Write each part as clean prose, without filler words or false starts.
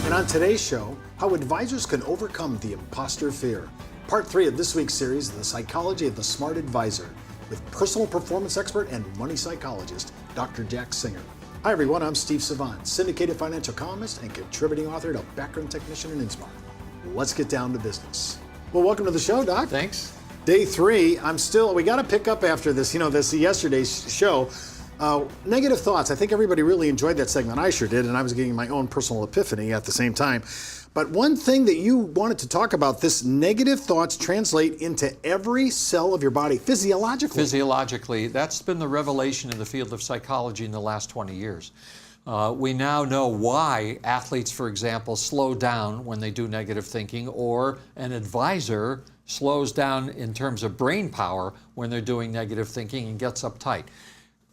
And on today's show, how advisors can overcome the imposter fear. Part 3 of this week's series, The Psychology of the Smart Advisor, with personal performance expert and money psychologist, Dr. Jack Singer. Hi everyone, I'm Steve Savant, syndicated financial columnist and contributing author to Backroom Technician and Inspire. Let's get down to business. Well, welcome to the show, Doc. Thanks. Day 3, we got to pick up after this, yesterday's show. Negative thoughts. I think everybody really enjoyed that segment. I sure did, and I was getting my own personal epiphany at the same time. But one thing that you wanted to talk about, this negative thoughts translate into every cell of your body physiologically. Physiologically, that's been the revelation in the field of psychology in the last 20 years. We now know why athletes, for example, slow down when they do negative thinking, or an advisor slows down in terms of brain power when they're doing negative thinking and gets uptight.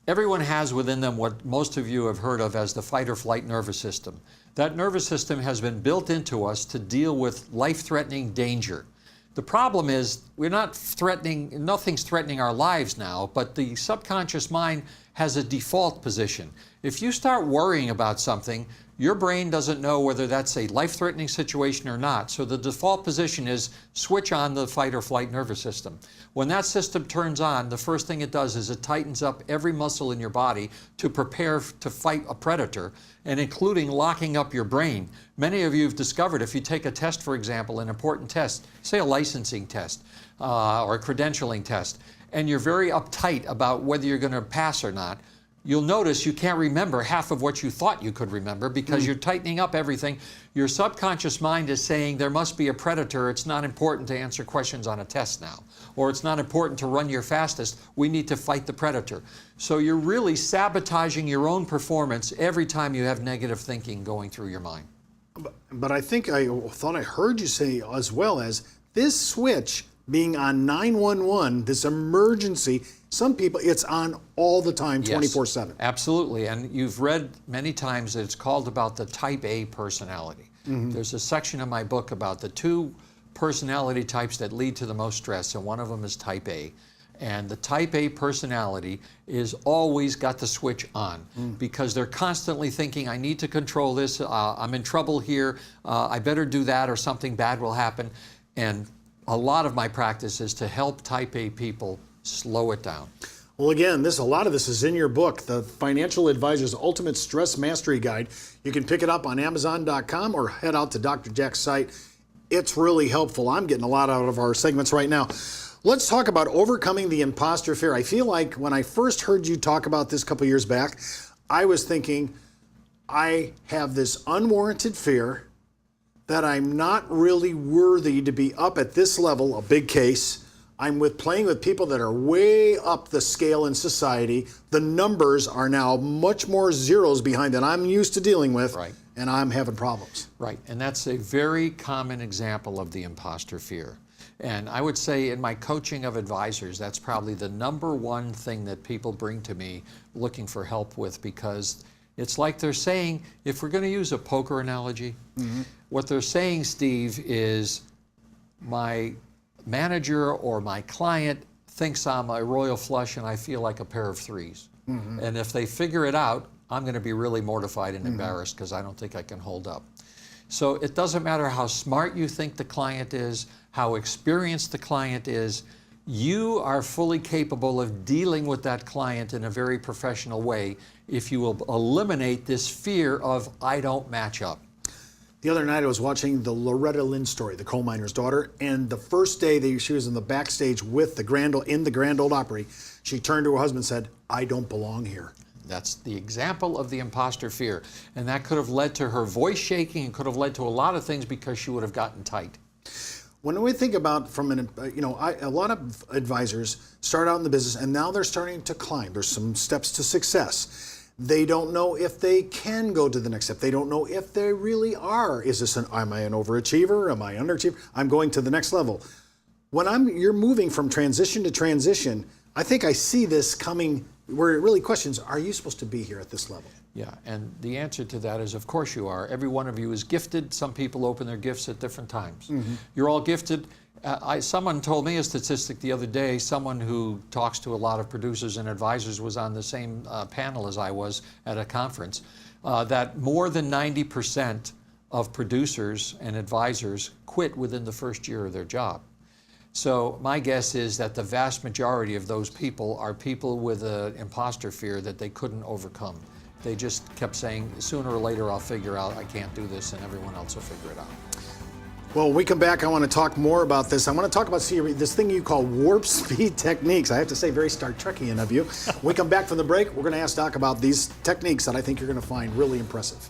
Everyone has within them what most of you have heard of as the fight or flight nervous system. That nervous system has been built into us to deal with life-threatening danger. The problem is nothing's threatening our lives now, but the subconscious mind has a default position. If you start worrying about something, your brain doesn't know whether that's a life-threatening situation or not. So the default position is switch on the fight or flight nervous system. When that system turns on, the first thing it does is it tightens up every muscle in your body to prepare to fight a predator, and including locking up your brain. Many of you have discovered if you take a test, for example, an important test, say a licensing test or a credentialing test, and you're very uptight about whether you're going to pass or not, you'll notice you can't remember half of what you thought you could remember because you're tightening up everything. Your subconscious mind is saying there must be a predator. It's not important to answer questions on a test now. Or it's not important to run your fastest. We need to fight the predator. So you're really sabotaging your own performance every time you have negative thinking going through your mind. But I think I thought I heard you say as well as this switch being on 911, this emergency, some people, it's on all the time, 24/7. Yes, absolutely. And you've read many times that it's called about the type A personality. There's a section in my book about the 2 personality types that lead to the most stress, and one of them is type A. And the type A personality is always got the switch on because they're constantly thinking, I need to control this, I'm in trouble here, I better do that or something bad will happen. And a lot of my practice is to help type A people slow it down. Well, again, a lot of this is in your book, The Financial Advisor's Ultimate Stress Mastery Guide. You can pick it up on Amazon.com or head out to Dr. Jack's site. It's really helpful. I'm getting a lot out of our segments right now. Let's talk about overcoming the imposter fear. I feel like when I first heard you talk about this a couple years back, I was thinking, I have this unwarranted fear that I'm not really worthy to be up at this level, a big case. I'm playing with people that are way up the scale in society. The numbers are now much more zeros behind than I'm used to dealing with, Right. And I'm having problems. Right, and that's a very common example of the imposter fear. And I would say in my coaching of advisors, that's probably the #1 thing that people bring to me looking for help with, because it's like they're saying, if we're going to use a poker analogy, what they're saying, Steve, is my manager or my client thinks I'm a royal flush and I feel like a pair of 3s. And if they figure it out, I'm going to be really mortified and embarrassed because I don't think I can hold up. So it doesn't matter how smart you think the client is, how experienced the client is, you are fully capable of dealing with that client in a very professional way if you will eliminate this fear of I don't match up. The other night I was watching the Loretta Lynn story, the coal miner's daughter, and the first day she was in the backstage with the Grand Ole Opry, she turned to her husband and said, I don't belong here. That's the example of the imposter fear. And that could have led to her voice shaking and could have led to a lot of things because she would have gotten tight. When we think about a lot of advisors start out in the business and now they're starting to climb. There's some steps to success. They don't know if they can go to the next step. They don't know if they really are. Am I an overachiever? Am I underachiever? I'm going to the next level. When you're moving from transition to transition, I think I see this coming where it really questions, are you supposed to be here at this level? Yeah, and the answer to that is, of course you are. Every one of you is gifted. Some people open their gifts at different times. You're all gifted. Someone told me a statistic the other day, someone who talks to a lot of producers and advisors was on the same panel as I was at a conference, that more than 90% of producers and advisors quit within the first year of their job. So my guess is that the vast majority of those people are people with an imposter fear that they couldn't overcome. They just kept saying, sooner or later I'll figure out I can't do this and everyone else will figure it out. Well, when we come back, I want to talk more about this. I want to talk about this thing you call warp speed techniques. I have to say, very Star Trekian of you. When we come back from the break, we're going to ask Doc about these techniques that I think you're going to find really impressive.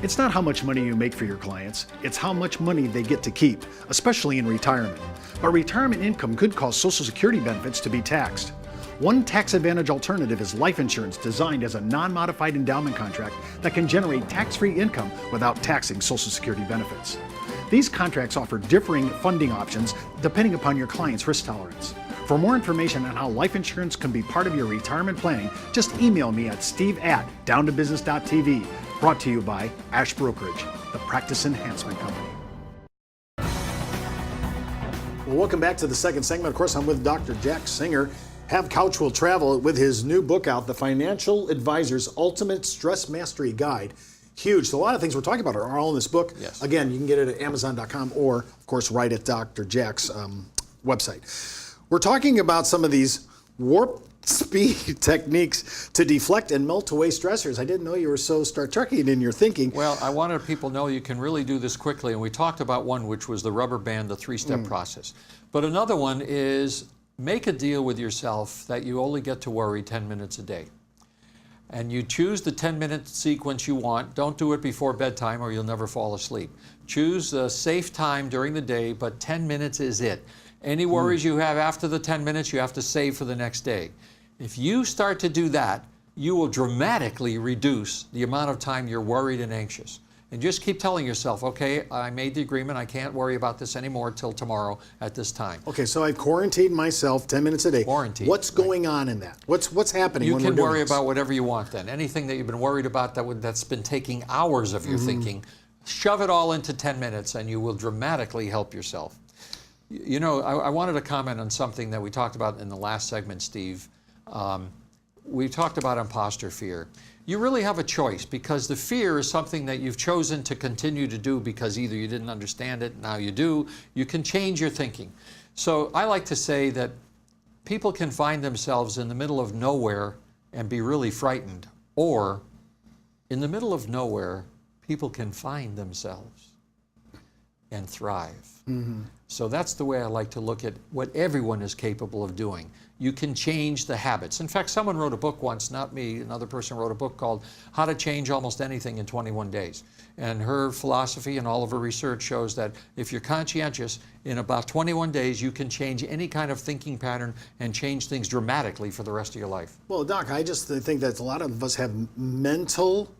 It's not how much money you make for your clients, it's how much money they get to keep, especially in retirement. But retirement income could cause Social Security benefits to be taxed. One tax advantage alternative is life insurance designed as a non-modified endowment contract that can generate tax-free income without taxing Social Security benefits. These contracts offer differing funding options depending upon your client's risk tolerance. For more information on how life insurance can be part of your retirement planning, just email me at steve@downtobusiness.tv. Brought to you by Ash Brokerage, the practice enhancement company. Well, welcome back to the second segment. Of course, I'm with Dr. Jack Singer. Have Couch Will Travel with his new book out, The Financial Advisor's Ultimate Stress Mastery Guide. Huge. So a lot of things we're talking about are all in this book. Yes. Again, you can get it at Amazon.com or, of course, right at Dr. Jack's website. We're talking about some of these warp speed techniques to deflect and melt away stressors. I didn't know you were so Star Trekian in your thinking. Well, I wanted people to know you can really do this quickly, and we talked about one, which was the rubber band, the three-step process. But another one is make a deal with yourself that you only get to worry 10 minutes a day. And you choose the 10-minute sequence you want. Don't do it before bedtime or you'll never fall asleep. Choose a safe time during the day, but 10 minutes is it. Any worries you have after the 10 minutes, you have to save for the next day. If you start to do that, you will dramatically reduce the amount of time you're worried and anxious. And just keep telling yourself, okay, I made the agreement, I can't worry about this anymore till tomorrow at this time. Okay, so I've quarantined myself 10 minutes a day. Quarantine. What's going on in that? What's happening You when can we're doing worry this? about whatever you want then. Anything that you've been worried about that's been taking hours of your thinking, shove it all into 10 minutes and you will dramatically help yourself. You know, I wanted to comment on something that we talked about in the last segment, Steve. We talked about imposter fear. You really have a choice because the fear is something that you've chosen to continue to do because either you didn't understand it, now you do. You can change your thinking. So I like to say that people can find themselves in the middle of nowhere and be really frightened, or in the middle of nowhere, people can find themselves and thrive. So that's the way I like to look at what everyone is capable of doing. You can change the habits. In fact, someone wrote a book once, not me, another person wrote a book called How to Change Almost Anything in 21 Days. And her philosophy and all of her research shows that if you're conscientious, in about 21 days, you can change any kind of thinking pattern and change things dramatically for the rest of your life. Well, Doc, I just think that a lot of us have mental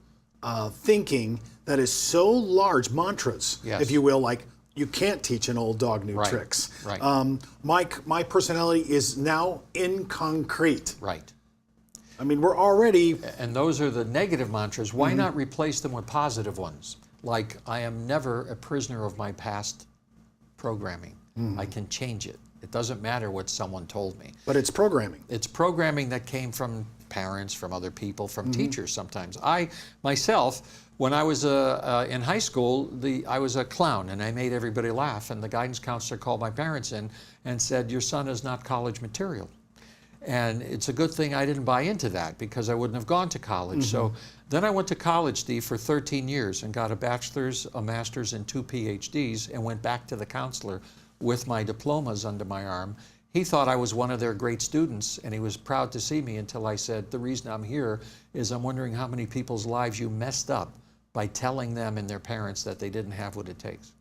thinking that is so large, mantras, Yes. if you will, like, you can't teach an old dog new Right, tricks. right. My personality is now in concrete. Right. I mean, we're already... And those are the negative mantras. Why not replace them with positive ones? Like, I am never a prisoner of my past programming. I can change it. It doesn't matter what someone told me. But it's programming. It's programming that came from parents, from other people, from teachers sometimes. I, myself, when I was in high school, I was a clown and I made everybody laugh, and the guidance counselor called my parents in and said, your son is not college material. And it's a good thing I didn't buy into that because I wouldn't have gone to college. So then I went to college, Steve, for 13 years and got a bachelor's, a master's, and 2 PhDs and went back to the counselor with my diplomas under my arm. He thought I was one of their great students, and he was proud to see me until I said, the reason I'm here is I'm wondering how many people's lives you messed up by telling them and their parents that they didn't have what it takes.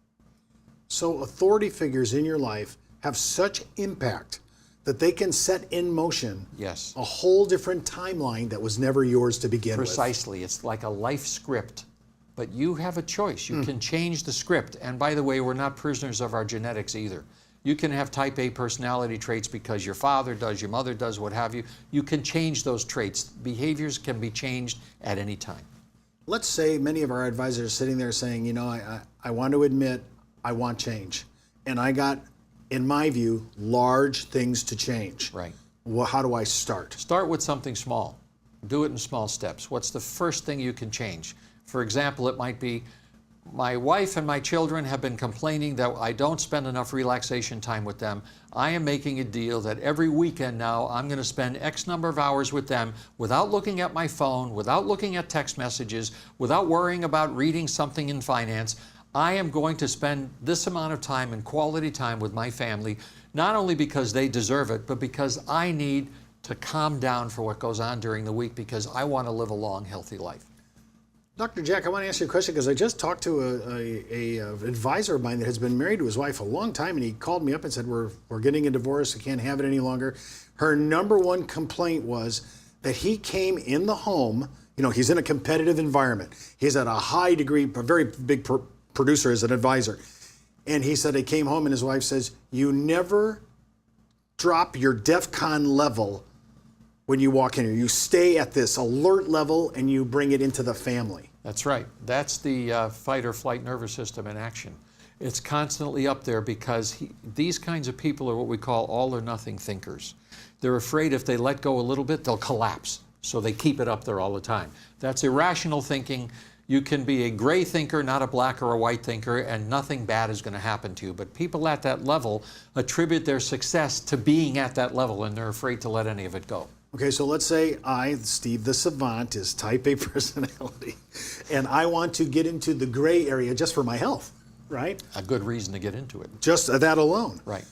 So authority figures in your life have such impact that they can set in motion Yes. a whole different timeline that was never yours to begin with. Precisely. It's like a life script. But you have a choice. You can change the script. And by the way, we're not prisoners of our genetics either. You can have type A personality traits because your father does, your mother does, what have you. You can change those traits. Behaviors can be changed at any time. Let's say many of our advisors are sitting there saying, you know, I want to admit I want change. And I got, in my view, large things to change. Right. Well, how do I start? Start with something small. Do it in small steps. What's the first thing you can change? For example, it might be, my wife and my children have been complaining that I don't spend enough relaxation time with them. I am making a deal that every weekend now I'm going to spend X number of hours with them without looking at my phone, without looking at text messages, without worrying about reading something in finance. I am going to spend this amount of time and quality time with my family, not only because they deserve it, but because I need to calm down for what goes on during the week, because I want to live a long, healthy life. Dr. Jack, I want to ask you a question because I just talked to an advisor of mine that has been married to his wife a long time, and he called me up and said, we're getting a divorce, I can't have it any longer. Her number one complaint was that he came in the home, he's in a competitive environment. He's at a high degree, a very big producer as an advisor. And he said he came home and his wife says, you never drop your DEFCON level when you walk in here. You stay at this alert level and you bring it into the family. That's right. That's the fight or flight nervous system in action. It's constantly up there because these kinds of people are what we call all or nothing thinkers. They're afraid if they let go a little bit, they'll collapse. So they keep it up there all the time. That's irrational thinking. You can be a gray thinker, not a black or a white thinker, and nothing bad is going to happen to you. But people at that level attribute their success to being at that level, and they're afraid to let any of it go. Okay, so let's say I, Steve the Savant, is type A personality, and I want to get into the gray area just for my health, right? A good reason to get into it. Just that alone. Right.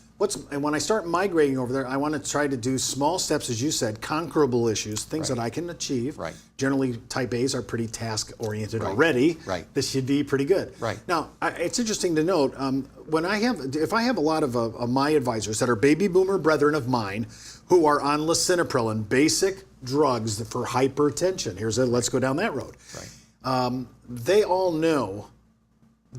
And when I start migrating over there, I want to try to do small steps, as you said, conquerable issues, things that I can achieve. Right. Generally, type A's are pretty task-oriented Right. already. Right. This should be pretty good. Right. Now, it's interesting to note, if I have a lot of my advisors that are baby boomer brethren of mine who are on lisinopril and basic drugs for hypertension, let's go down that road. Right. They all know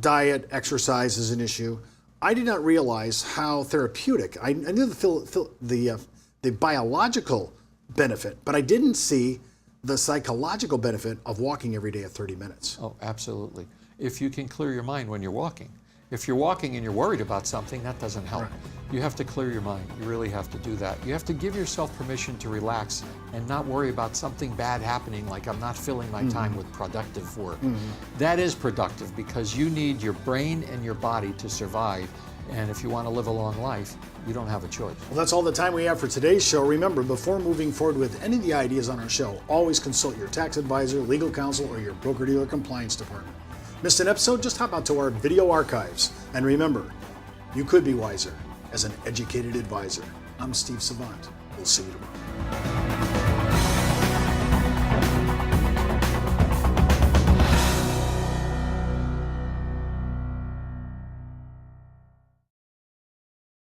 diet, exercise is an issue. I did not realize how therapeutic. I knew the biological benefit, but I didn't see the psychological benefit of walking every day at 30 minutes. Oh, absolutely. If you can clear your mind when you're walking. If you're walking and you're worried about something, that doesn't help. Right. You have to clear your mind. You really have to do that. You have to give yourself permission to relax and not worry about something bad happening, like I'm not filling my time with productive work. That is productive because you need your brain and your body to survive. And if you want to live a long life, you don't have a choice. Well, that's all the time we have for today's show. Remember, before moving forward with any of the ideas on our show, always consult your tax advisor, legal counsel, or your broker-dealer compliance department. Missed an episode? Just hop out to our video archives. And remember, you could be wiser as an educated advisor. I'm Steve Savant. We'll see you tomorrow.